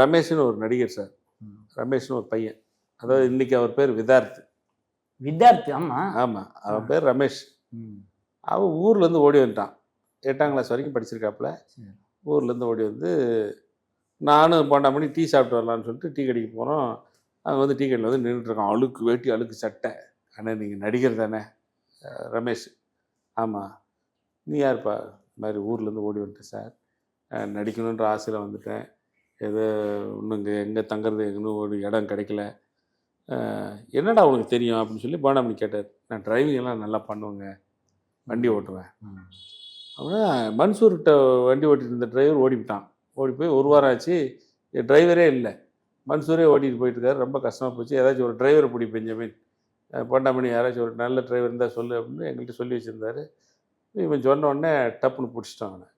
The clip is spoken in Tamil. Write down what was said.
ரமேஷ்னு ஒரு நடிகர் சார். ரமேஷ்னு ஒரு பையன். அதாவது இன்றைக்கி அவர் பேர் விதார்த். விதார்த்? ஆமாம் ஆமாம், அவன் பேர் ரமேஷ். அவன் ஊர்லேருந்து ஓடி வந்துட்டான். 8ஆம் கிளாஸ் வரைக்கும் படிச்சிருக்காப்புல. ஊர்லேருந்து ஓடி வந்து நானும் போண்டாமணி டீ சாப்பிட்டு வரலான்னு சொல்லிட்டு டீ கடைக்கு போகிறோம். அங்கே வந்து டீ கடையில் வந்து நின்றுட்டுருக்கான். அழுக்கு வேட்டி அழுக்கு சட்டை. ஆனால் நீங்கள் நடிகர் தானே? ரமேஷ். ஆமாம். நீ யாருப்பா? இது மாதிரி ஊர்லேருந்து ஓடி வந்துட்டேன் சார். நடிக்கணுன்ற ஆசையில் வந்துட்டேன். ஏதோ இன்னும் இங்கே எங்கே தங்குறது எங்கன்னு ஒரு இடம் கிடைக்கல. என்னடா உனக்கு தெரியும் அப்படின்னு சொல்லி போண்டாமணி கேட்டார். நான் டிரைவிங் எல்லாம் நல்லா பண்ணுவேங்க, வண்டி ஓட்டுவேன். அப்படின்னா மன்சூர்கிட்ட வண்டி ஓட்டிட்டு இருந்த டிரைவர் ஓடிவிட்டான். ஓடி போய் ஒரு வாரம் ஆச்சு, டிரைவரே இல்லை. மன்சூரே ஓட்டிகிட்டு போயிட்டுருக்காரு. ரொம்ப கஷ்டமாக போச்சு. ஏதாச்சும் ஒரு டிரைவரை பிடி பெஞ்சமின், போண்டாமணி யாராச்சும் ஒரு நல்ல டிரைவர் இருந்தால் சொல்லு அப்படின்னு எங்கள்கிட்ட சொல்லி வச்சுருந்தாரு. இவன் சொன்ன உடனே டப்புன்னு பிடிச்சிட்டான் அவனை.